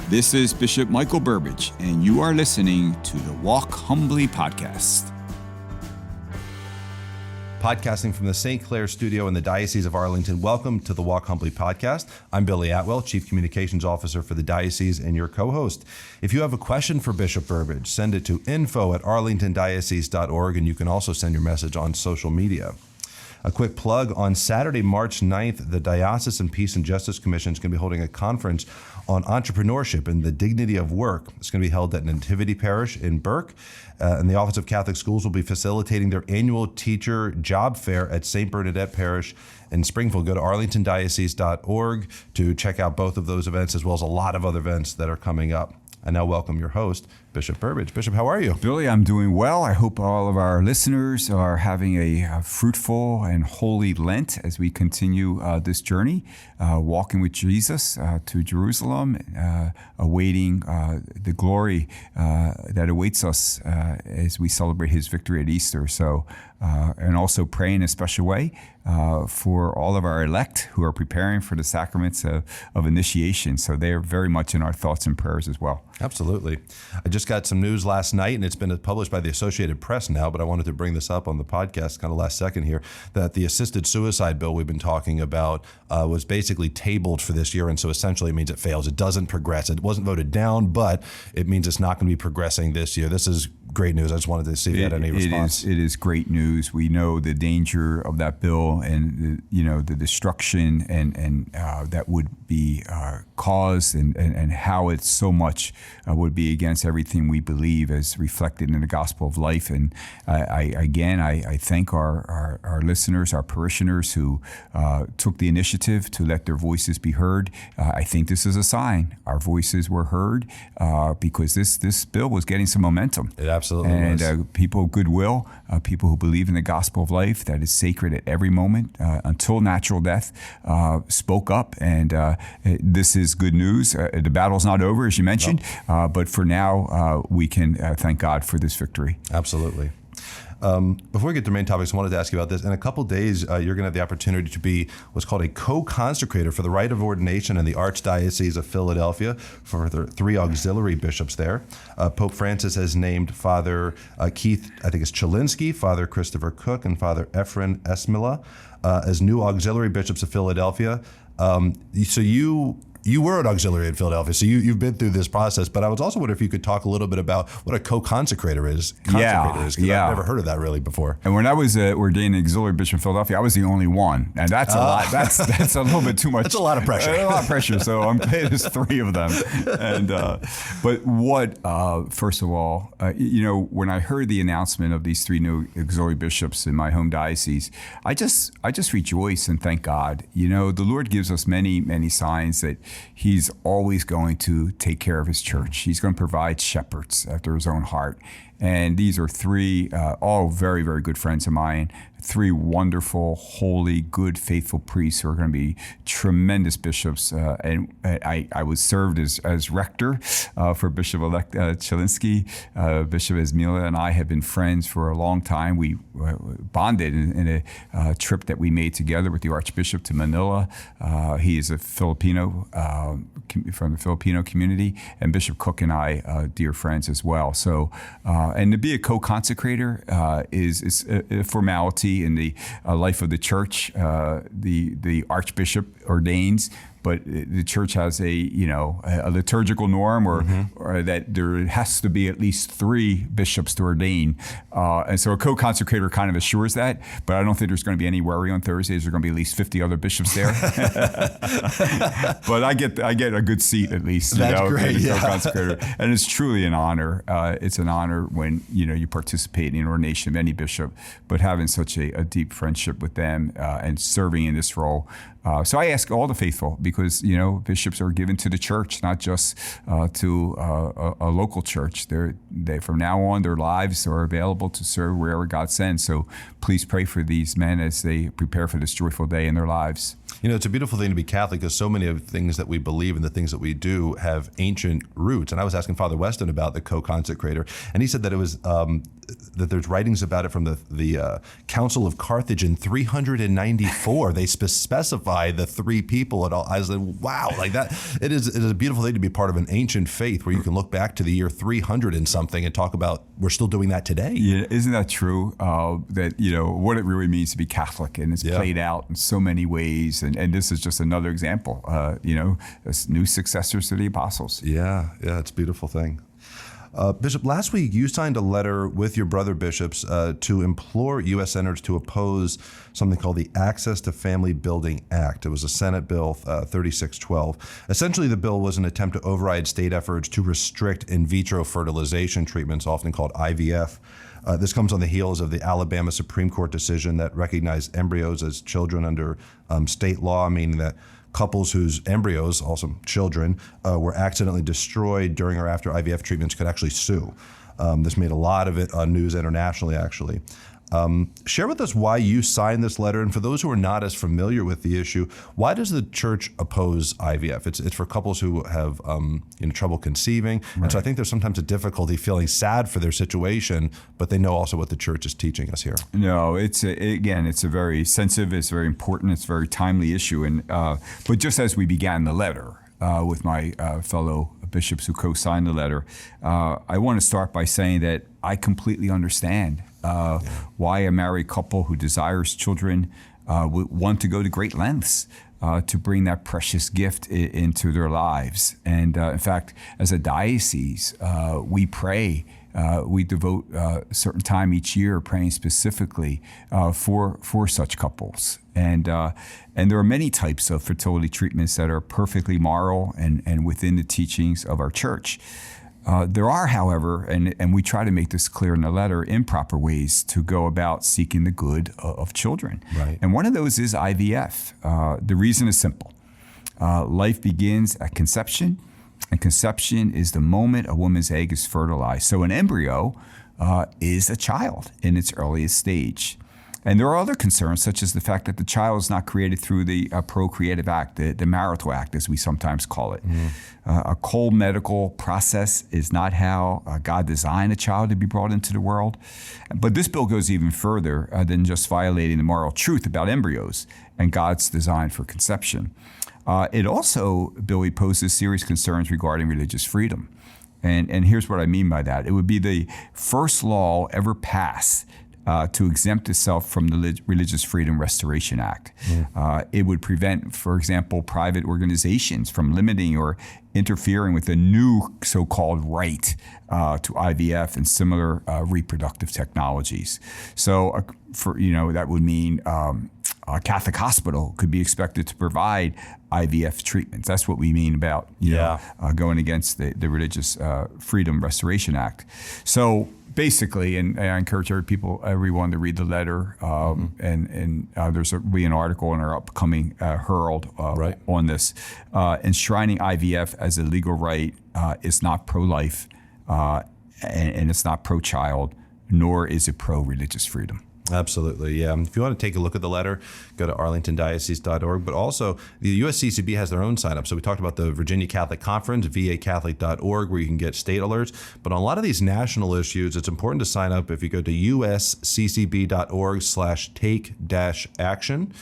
This is Bishop Michael Burbidge, and you are listening to the Walk Humbly podcast. Podcasting from the St. Clair studio in the Diocese of Arlington. Welcome to the Walk Humbly podcast. I'm Billy Atwell, Chief Communications Officer for the Diocese and your co-host. If you have a question for Bishop Burbidge, send it to info@arlingtondiocese.org, and you can also send your message on social media. A quick plug, on Saturday, March 9th, the Diocesan Peace and Justice Commission is going to be holding a conference on entrepreneurship and the dignity of work. It's going to be held at Nativity Parish in Burke, and the Office of Catholic Schools will be facilitating their annual teacher job fair at St. Bernadette Parish in Springfield. Go to arlingtondiocese.org to check out both of those events, as well as a lot of other events that are coming up. I now welcome your host, Bishop Burbidge. Bishop, how are you? Billy, I'm doing well. I hope all of our listeners are having a fruitful and holy Lent as we continue this journey, walking with Jesus to Jerusalem, awaiting the glory that awaits us as we celebrate his victory at Easter. So, and also pray in a special way for all of our elect who are preparing for the sacraments of initiation. So they're very much in our thoughts and prayers as well. Absolutely. I just got some news last night, and it's been published by the Associated Press now, but I wanted to bring this up on the podcast kind of last second here, that the assisted suicide bill we've been talking about was basically tabled for this year, and so essentially it means it fails. It doesn't progress. It wasn't voted down, but it means it's not going to be progressing this year. This is great news. I just wanted to see if you had any response. It is great news. We know the danger of that bill and the destruction and that would be caused and how it so much would be against everything we believe as reflected in the gospel of life. And I thank our listeners, our parishioners who took the initiative to let their voices be heard. I think this is a sign. Our voices were heard because this bill was getting some momentum. It absolutely was. And people of goodwill, people who believe in the gospel of life that is sacred at every moment until natural death, spoke up. And this is good news. The battle's not over, as you mentioned, but for now, we can thank God for this victory. Absolutely. Before we get to main topics, I wanted to ask you about this. In a couple days, you're going to have the opportunity to be what's called a co-consecrator for the rite of ordination in the Archdiocese of Philadelphia for the 3 auxiliary bishops there. Pope Francis has named Father Keith, I think it's Chylinski, Father Christopher Cooke, and Father Ephraim Esmilla as new auxiliary bishops of Philadelphia. So you were an auxiliary in Philadelphia, so you've been through this process, but I was also wondering if you could talk a little bit about what a co-consecrator is. I've never heard of that really before. And when I was ordained auxiliary bishop in Philadelphia, I was the only one, and that's a lot. That's a little bit too much. That's a lot of pressure. A lot of pressure. So I'm paid as 3 of them. And but what first of all, when I heard the announcement of these 3 new auxiliary bishops in my home diocese, I just rejoice and thank God. The Lord gives us many signs that he's always going to take care of his church. He's going to provide shepherds after his own heart. And these are 3, all very, very good friends of mine, 3 wonderful, holy, good, faithful priests who are going to be tremendous bishops. And I was served as rector for Bishop-elect Chylinski. Bishop Esmilla and I have been friends for a long time. We bonded in a trip that we made together with the Archbishop to Manila. He is a Filipino from the Filipino community, and Bishop Cooke and I dear friends as well. So, and to be a co-consecrator is a formality in the life of the church. The Archbishop ordains, but the church has a liturgical norm or that there has to be at least 3 bishops to ordain. And so a co-consecrator kind of assures that, but I don't think there's going to be any worry on Thursdays. There's going to be at least 50 other bishops there. But I get a good seat at least. That's great, as a co-consecrator. And it's truly an honor. It's an honor when you participate in the ordination of any bishop, but having such a deep friendship with them and serving in this role. So I ask all the faithful, because bishops are given to the church, not just to a local church. They from now on, their lives are available to serve wherever God sends. So please pray for these men as they prepare for this joyful day in their lives. You know, it's a beautiful thing to be Catholic because so many of the things that we believe and the things that we do have ancient roots. And I was asking Father Weston about the co-consecrator, and he said that it was that there's writings about it from the Council of Carthage in 394. They specify the three people at all. I was like, wow, like that. It is a beautiful thing to be part of an ancient faith where you can look back to the year 300 and something and talk about we're still doing that today. Yeah, isn't that true? That, you know, what it really means to be Catholic, and it's played out in so many ways. And this is just another example, you know, as new successors to the apostles. Yeah, it's a beautiful thing. Bishop, last week you signed a letter with your brother bishops to implore U.S. senators to oppose something called the Access to Family Building Act. It was a Senate Bill 3612. Essentially, the bill was an attempt to override state efforts to restrict in vitro fertilization treatments, often called IVF. This comes on the heels of the Alabama Supreme Court decision that recognized embryos as children under state law, meaning that couples whose embryos, also children, were accidentally destroyed during or after IVF treatments could actually sue. This made a lot of it news internationally, actually. Share with us why you signed this letter, and for those who are not as familiar with the issue, why does the Church oppose IVF? It's for couples who have trouble conceiving, right. And so I think there's sometimes a difficulty feeling sad for their situation, but they know also what the Church is teaching us here. No, it's a very sensitive, it's very important, it's a very timely issue, and but just as we began the letter with my fellow bishops who co-signed the letter, I want to start by saying that I completely understand why a married couple who desires children would want to go to great lengths to bring that precious gift into their lives. And in fact, as a diocese, we pray. We devote a certain time each year praying specifically for such couples. And there are many types of fertility treatments that are perfectly moral and within the teachings of our Church. There are, however, and we try to make this clear in the letter, improper ways to go about seeking the good of children. Right. And one of those is IVF. The reason is simple. Life begins at conception, and conception is the moment a woman's egg is fertilized. So an embryo is a child in its earliest stage. And there are other concerns, such as the fact that the child is not created through the procreative act, the marital act, as we sometimes call it. A cold medical process is not how God designed a child to be brought into the world. But this bill goes even further than just violating the moral truth about embryos and God's design for conception. It also, Billy, poses serious concerns regarding religious freedom. And here's what I mean by that. It would be the first law ever passed to exempt itself from the Religious Freedom Restoration Act. It would prevent, for example, private organizations from limiting or interfering with a new so-called right to IVF and similar reproductive technologies. So, that would mean a Catholic hospital could be expected to provide IVF treatments. That's what we mean about going against the Religious Freedom Restoration Act. So basically, and I encourage everyone to read the letter, and there's will be an article in our upcoming Herald on this. Enshrining IVF as a legal right is not pro-life, and it's not pro-child, nor is it pro-religious freedom. Absolutely, yeah. If you want to take a look at the letter, go to arlingtondiocese.org. But also, the USCCB has their own sign-up. So we talked about the Virginia Catholic Conference, vacatholic.org, where you can get state alerts. But on a lot of these national issues, it's important to sign up if you go to usccb.org/take-action.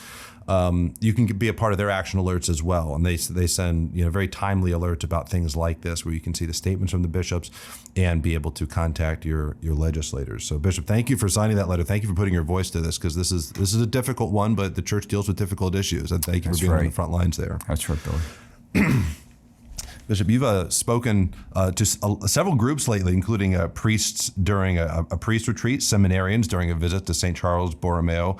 You can be a part of their action alerts as well. And they send very timely alerts about things like this, where you can see the statements from the bishops and be able to contact your legislators. So Bishop, thank you for signing that letter. Thank you for putting your voice to this, because this is a difficult one, but the Church deals with difficult issues. And thank you for being on the front lines there. That's right, Billy. Bishop, you've spoken to several groups lately, including priests during a priest retreat, seminarians during a visit to St. Charles Borromeo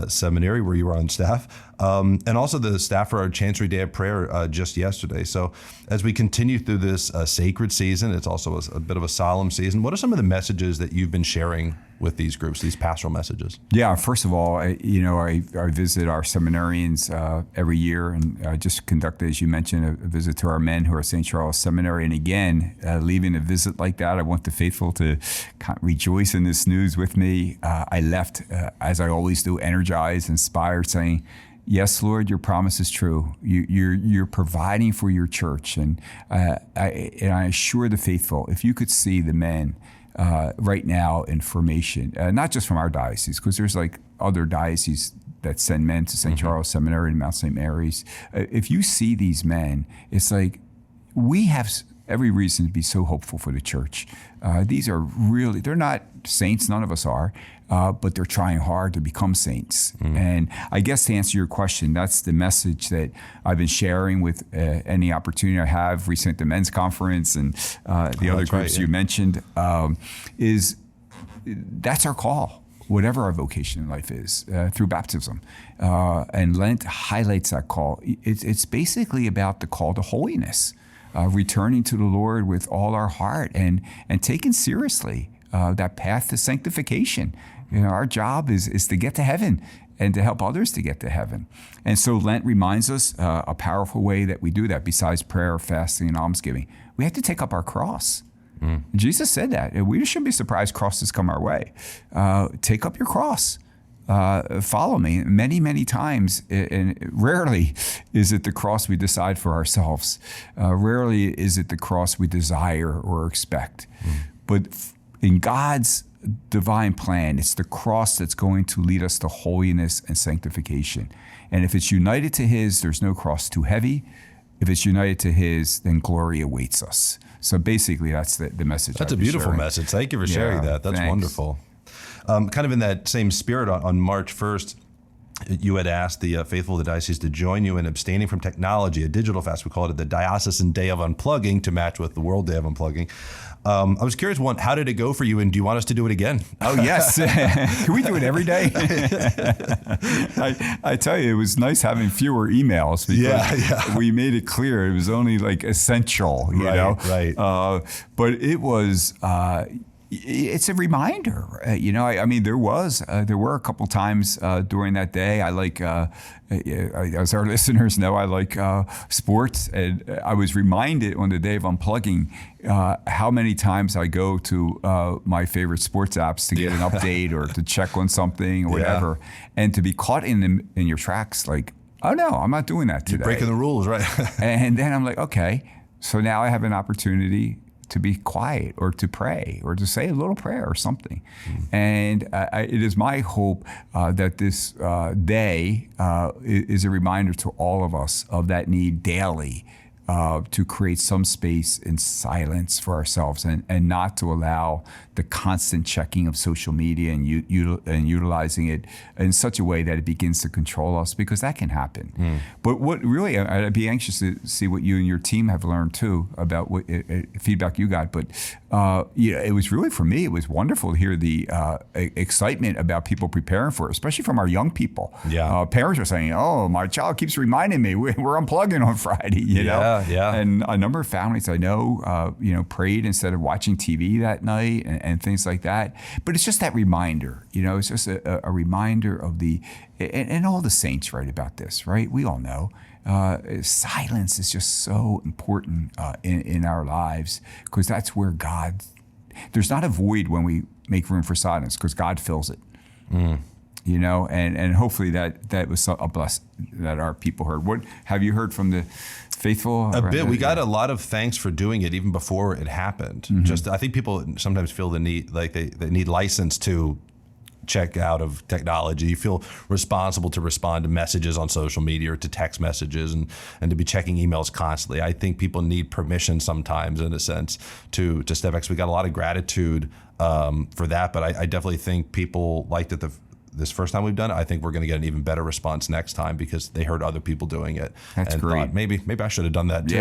Seminary, where you were on staff, and also the staff for our Chancery Day of Prayer just yesterday. So as we continue through this sacred season, it's also a bit of a solemn season. What are some of the messages that you've been sharing with these groups, these pastoral messages? Yeah, first of all, I visit our seminarians every year, and I just conducted, as you mentioned, a visit to our men who are at St. Charles Seminary. And again, leaving a visit like that, I want the faithful to rejoice in this news with me. I left, as I always do, energized, inspired, saying, yes, Lord, your promise is true. You're providing for your church. And I assure the faithful, if you could see the men right now in formation, not just from our diocese, because there's like other dioceses that send men to St. Charles Seminary and Mount St. Mary's. If you see these men, it's like we have every reason to be so hopeful for the church. These are really, they're not saints, none of us are, but they're trying hard to become saints. And I guess to answer your question, that's the message that I've been sharing with any opportunity I have, recently at the men's conference and the other groups you mentioned, is that's our call. Whatever our vocation in life is, through baptism. And Lent highlights that call. It's basically about the call to holiness, returning to the Lord with all our heart and taking seriously that path to sanctification. Our job is to get to heaven and to help others to get to heaven. And so Lent reminds us a powerful way that we do that, besides prayer, fasting, and almsgiving. We have to take up our cross. Jesus said that. We shouldn't be surprised crosses come our way. Take up your cross. Follow me. Many, many times, and rarely is it the cross we decide for ourselves. Rarely is it the cross we desire or expect. But in God's divine plan, it's the cross that's going to lead us to holiness and sanctification. And if it's united to His, there's no cross too heavy. If it's united to His, then glory awaits us. So basically, that's the message. That's a beautiful message. Thank you for sharing that. That's wonderful. Kind of in that same spirit, on March 1st, you had asked the faithful of the diocese to join you in abstaining from technology, a digital fast. We call it the Diocesan Day of Unplugging, to match with the World Day of Unplugging. I was curious, one, how did it go for you, and do you want us to do it again? Oh, yes. Can we do it every day? I tell you, it was nice having fewer emails because we made it clear it was only like essential, you know? Right. But it was... it's a reminder, I mean, there were a couple times during that day. I like, as our listeners know, I like sports. And I was reminded on the day of Unplugging how many times I go to my favorite sports apps to get an update or to check on something or whatever. And to be caught in your tracks, like, oh no, I'm not doing that today. You're breaking the rules, right? And then I'm like, okay, so now I have an opportunity to be quiet or to pray or to say a little prayer or something. And it is my hope that this day is a reminder to all of us of that need daily to create some space in silence for ourselves and not to allow the constant checking of social media and utilizing it in such a way that it begins to control us, because that can happen. But what really, I'd be anxious to see what you and your team have learned too about what feedback you got. But it was really, for me, it was wonderful to hear the excitement about people preparing for it, especially from our young people. Parents are saying, oh, my child keeps reminding me we're unplugging on Friday, you know? And a number of families I know, prayed instead of watching TV that night and things like that. But it's just that reminder, it's just a reminder of and all the saints write about this, right? We all know. Silence is just so important in our lives, because that's where there's not a void when we make room for silence, because God fills it. And hopefully that was a blessing that our people heard. What have you heard from the faithful? A bit. We got a lot of thanks for doing it even before it happened. I think people sometimes feel the need, like they need license to check out of technology. You feel responsible to respond to messages on social media or to text messages and to be checking emails constantly. I think people need permission sometimes, in a sense, to step back. So we got a lot of gratitude for that, but I definitely think people liked it this first time we've done it. I think we're going to get an even better response next time, because they heard other people doing it. That's and great. Thought, maybe I should have done that too.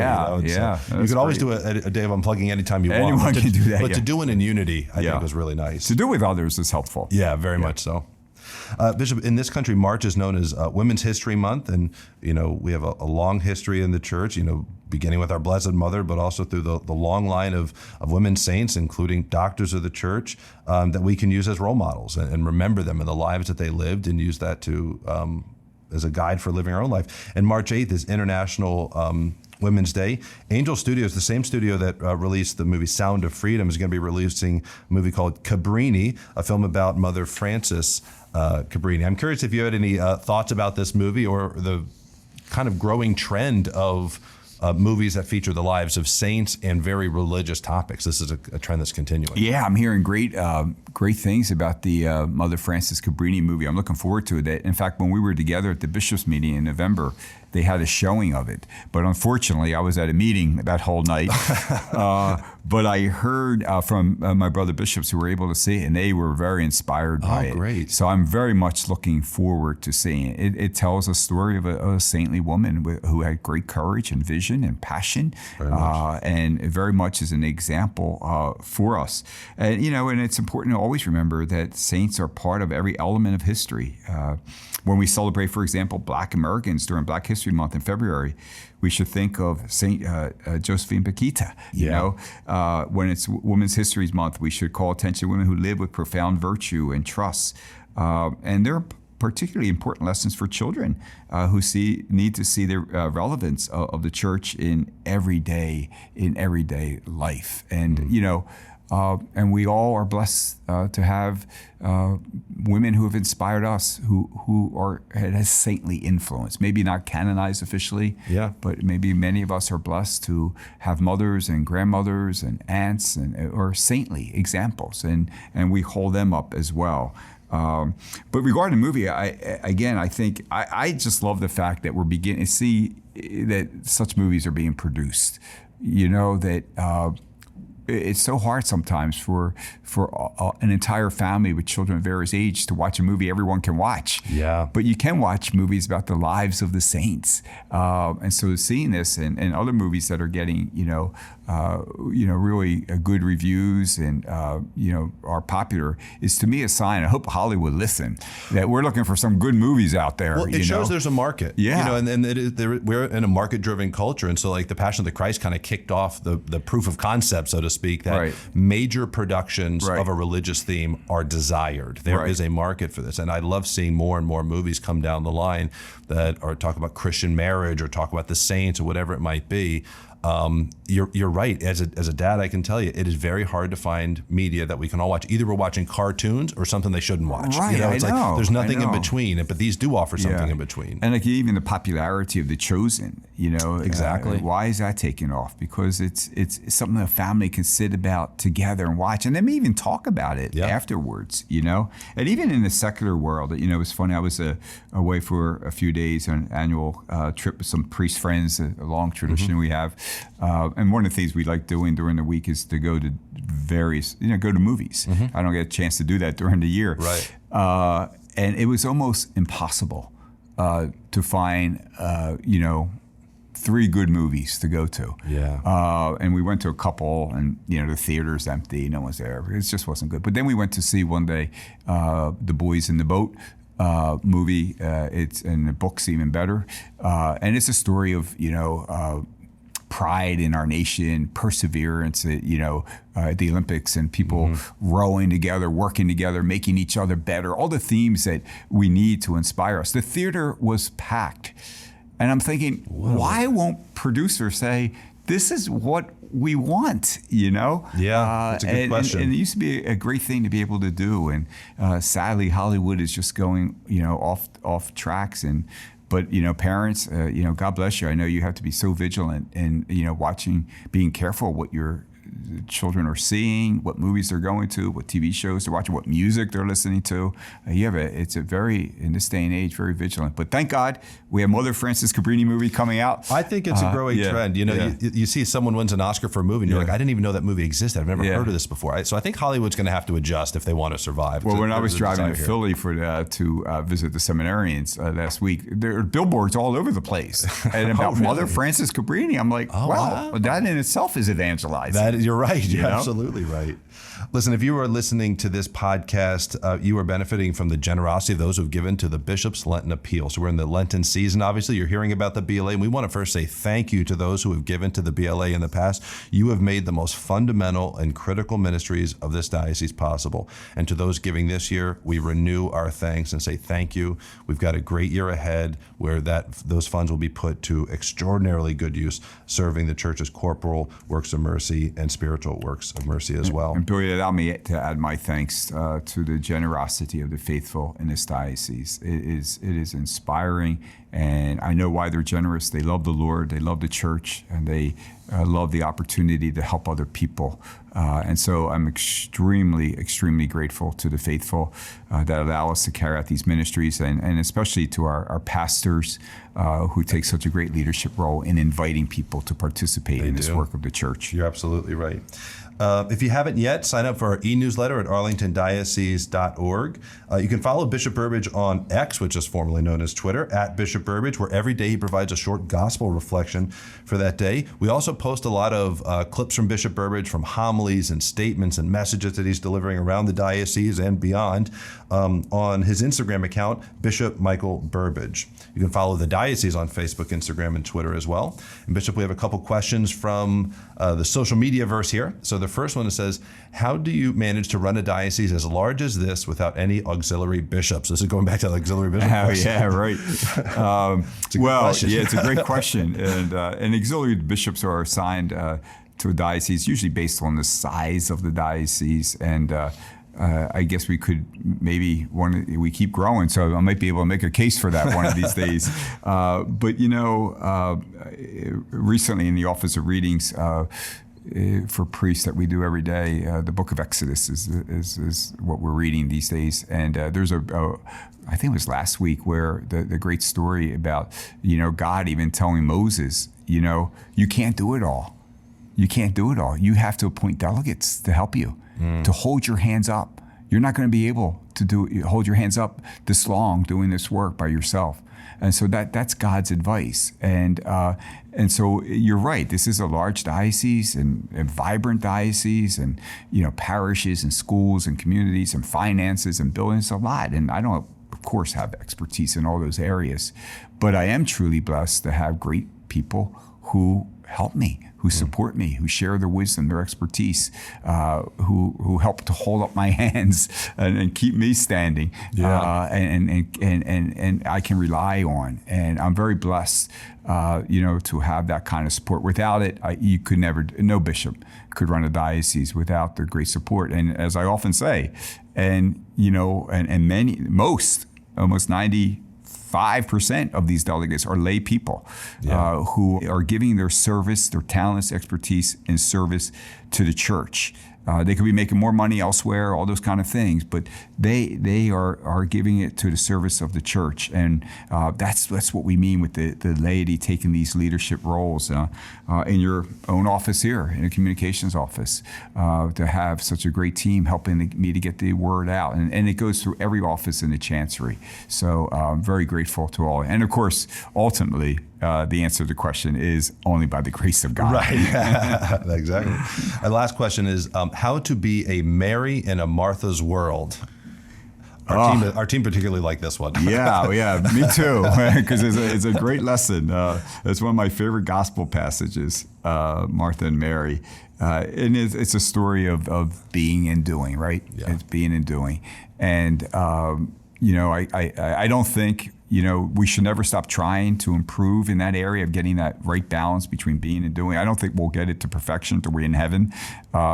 You could always do a day of unplugging anytime you want. Anyone can do that. But to do it in unity, I think was really nice. To do it with others is helpful. Yeah, very much so. Bishop, in this country, March is known as Women's History Month, and we have a long history in the church. Beginning with our Blessed Mother, but also through the long line of women saints, including doctors of the church, that we can use as role models and remember them and the lives that they lived, and use that to as a guide for living our own life. And March 8th is International Women's Day. Angel Studios, the same studio that released the movie Sound of Freedom, is going to be releasing a movie called Cabrini, a film about Mother Frances Cabrini. I'm curious if you had any thoughts about this movie or the kind of growing trend of movies that feature the lives of saints and very religious topics. This is a trend that's continuing. Yeah, I'm hearing great things about the Mother Frances Cabrini movie. I'm looking forward to it. In fact, when we were together at the bishops' meeting in November, they had a showing of it. But unfortunately, I was at a meeting that whole night. But I heard from my brother bishops who were able to see it, and they were very inspired by it. Great. So I'm very much looking forward to seeing it. It tells a story of a saintly woman who had great courage and vision and passion, and it very much is an example for us. And and it's important to always remember that saints are part of every element of history. When we celebrate, for example, Black Americans during Black History Month in February, we should think of Saint Josephine Bakhita. When it's Women's History Month, we should call attention to women who live with profound virtue and trust. And there are particularly important lessons for children who need to see the relevance of the church in everyday life. And and we all are blessed to have women who have inspired us, who has saintly influence. Maybe not canonized officially, but maybe many of us are blessed to have mothers and grandmothers and aunts or saintly examples, and we hold them up as well. But regarding the movie, I think I just love the fact that we're beginning to see that such movies are being produced. That it's so hard sometimes for an entire family with children of various ages to watch a movie everyone can watch. Yeah. But you can watch movies about the lives of the saints, and so seeing this and other movies that are getting really good reviews and are popular is to me a sign. I hope Hollywood listen that we're looking for some good movies out there. Well, it shows there's a market. Yeah. And we're in a market-driven culture, and so like the Passion of the Christ kind of kicked off the proof of concept, so to speak, that major productions of a religious theme are desired. There is a market for this, and I love seeing more and more movies come down the line that are talk about Christian marriage or talk about the saints or whatever it might be. You're right. As a dad, I can tell you, it is very hard to find media that we can all watch. Either we're watching cartoons or something they shouldn't watch. Right, it's like there's nothing in between, but these do offer something in between. And like even the popularity of The Chosen, Exactly. Why is that taking off? Because it's something a family can sit about together and watch, and then even talk about it afterwards. And even in the secular world, it was funny. I was away for a few days on an annual trip with some priest friends, a long tradition we have. And one of the things we like doing during the week is to go to go to movies. I don't get a chance to do that during the year. Right. And it was almost impossible to find, 3 good movies to go to. Yeah. And we went to a couple, and the theater's empty, no one's there. It just wasn't good. But then we went to see one day The Boys in the Boat. Movie. And the book's even better. And it's a story of pride in our nation, perseverance at the Olympics, and people rowing together, working together, making each other better. All the themes that we need to inspire us. The theater was packed, and I'm thinking, why won't producers say, this is what we want, Yeah, that's a good question. And it used to be a great thing to be able to do, and sadly, Hollywood is just going, off tracks. But parents, God bless you. I know you have to be so vigilant and watching, being careful what your children are seeing, what movies they're going to, what TV shows they're watching, what music they're listening to. It's a very, in this day and age, very vigilant. But thank God we have Mother Frances Cabrini movie coming out. I think it's a growing trend. You see someone wins an Oscar for a movie, and you're like, I didn't even know that movie existed. I've never heard of this before. So I think Hollywood's going to have to adjust if they want to survive. Well, when I was driving to Philly to visit the seminarians last week, there are billboards all over the place and about Mother Frances Cabrini. I'm like, wow, that in itself is evangelizing. You're right. You're absolutely right. Listen, if you are listening to this podcast, you are benefiting from the generosity of those who have given to the Bishop's Lenten Appeal. So we're in the Lenten season. Obviously, you're hearing about the BLA, and we want to first say thank you to those who have given to the BLA in the past. You have made the most fundamental and critical ministries of this diocese possible. And to those giving this year, we renew our thanks and say thank you. We've got a great year ahead where those funds will be put to extraordinarily good use, serving the church's corporal works of mercy and spiritual works of mercy as well. And Billy, allow me to add my thanks to the generosity of the faithful in this diocese. It is inspiring, and I know why they're generous. They love the Lord, they love the church, and they love the opportunity to help other people. And so I'm extremely, extremely grateful to the faithful that allow us to carry out these ministries, and especially to our pastors who take such a great leadership role in inviting people to participate in this work of the church. You're absolutely right. If you haven't yet, sign up for our e-newsletter at arlingtondiocese.org. You can follow Bishop Burbidge on X, which is formerly known as Twitter, at Bishop Burbidge, where every day he provides a short gospel reflection for that day. We also post a lot of clips from Bishop Burbidge, from homilies and statements and messages that he's delivering around the diocese and beyond on his Instagram account, Bishop Michael Burbidge. You can follow the diocese on Facebook, Instagram, and Twitter as well. And Bishop, we have a couple questions from the social media verse here. So the first one says, how do you manage to run a diocese as large as this without any auxiliary bishops? This is going back to the auxiliary bishop question. Yeah, right. It's a great question. And auxiliary bishops are assigned to a diocese, usually based on the size of the diocese. And I guess we could we keep growing, so I might be able to make a case for that one of these days. But recently in the Office of Readings for priests that we do every day, the Book of Exodus is what we're reading these days. And there's I think it was last week, where the great story about God even telling Moses, you can't do it all. You can't do it all. You have to appoint delegates to help you. To hold your hands up. You're not going to be able to hold your hands up this long doing this work by yourself. And so that's God's advice. And so you're right. This is a large diocese and vibrant diocese, and parishes and schools and communities and finances and buildings, a lot. And I don't, of course, have expertise in all those areas, but I am truly blessed to have great people who help me, who support me, who share their wisdom, their expertise, who help to hold up my hands and keep me standing, and I can rely on. And I'm very blessed, to have that kind of support. Without it, you could never. No bishop could run a diocese without their great support. And as I often say, almost 95% of these delegates are lay people who are giving their service, their talents, expertise in service to the church. They could be making more money elsewhere, all those kind of things, but they are giving it to the service of the church. And that's what we mean with the laity taking these leadership roles in your own office here, in a communications office, to have such a great team helping me to get the word out. And it goes through every office in the chancery. So I'm very grateful to all. And of course, ultimately, the answer to the question is only by the grace of God. Right. Exactly. And last question is how to be a Mary in a Martha's world. Our team particularly like this one. Yeah, me too, because it's a great lesson. It's one of my favorite gospel passages, Martha and Mary. And it's a story of being and doing, right? Yeah. It's being and doing. And, I don't think, we should never stop trying to improve in that area of getting that right balance between being and doing. I don't think we'll get it to perfection until we're in heaven,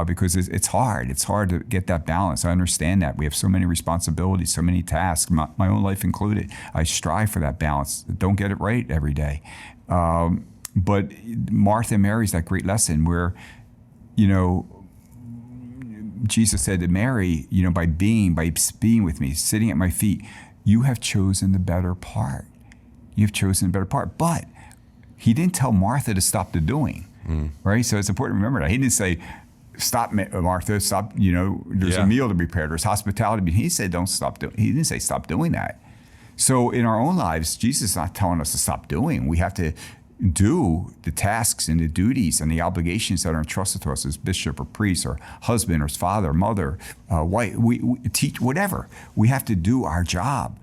because it's hard. It's hard to get that balance. I understand that. We have so many responsibilities, so many tasks, my own life included. I strive for that balance. Don't get it right every day. But Martha and Mary's that great lesson where, Jesus said to Mary, by being with me, sitting at my feet, you have chosen the better part. You've chosen the better part. But he didn't tell Martha to stop the doing, right? So it's important to remember that. He didn't say, stop, Martha, stop, there's a meal to be prepared, there's hospitality. He said, don't stop doing. He didn't say stop doing that. So in our own lives, Jesus is not telling us to stop doing. We have to do the tasks and the duties and the obligations that are entrusted to us as bishop or priest or husband or father, mother, wife, we teach, whatever. We have to do our job.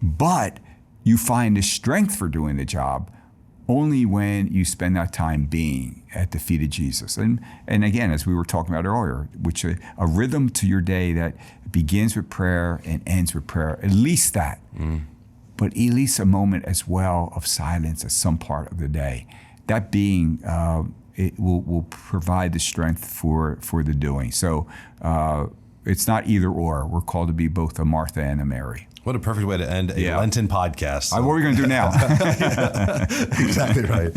But you find the strength for doing the job only when you spend that time being at the feet of Jesus. And again, as we were talking about earlier, which a rhythm to your day that begins with prayer and ends with prayer, at least that. But at least a moment as well of silence at some part of the day. That being, it will provide the strength for the doing. So it's not either or. We're called to be both a Martha and a Mary. What a perfect way to end a Lenten podcast. What are we going to do now? Exactly right.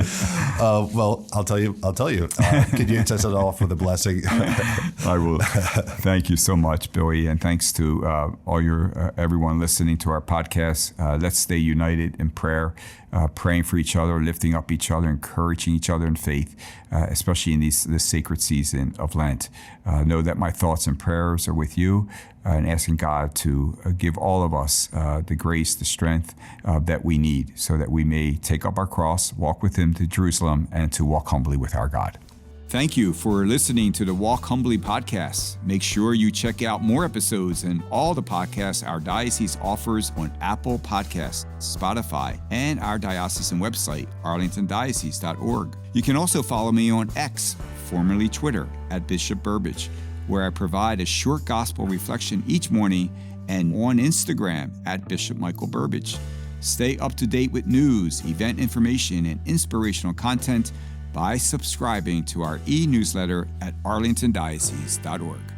Well, I'll tell you. Could you set it off with a blessing? I will. Thank you so much, Billy, and thanks to all your everyone listening to our podcast. Let's stay united in prayer, praying for each other, lifting up each other, encouraging each other in faith, especially in this sacred season of Lent. Know that my thoughts and prayers are with you, and asking God to give all of us the grace, the strength that we need so that we may take up our cross, walk with Him to Jerusalem, and to walk humbly with our God. Thank you for listening to the Walk Humbly podcast. Make sure you check out more episodes and all the podcasts our diocese offers on Apple Podcasts, Spotify, and our diocesan website, arlingtondiocese.org. You can also follow me on X, formerly Twitter, at Bishop Burbidge, where I provide a short gospel reflection each morning, and on Instagram at Bishop Michael Burbidge. Stay up to date with news, event information, and inspirational content by subscribing to our e-newsletter at arlingtondiocese.org.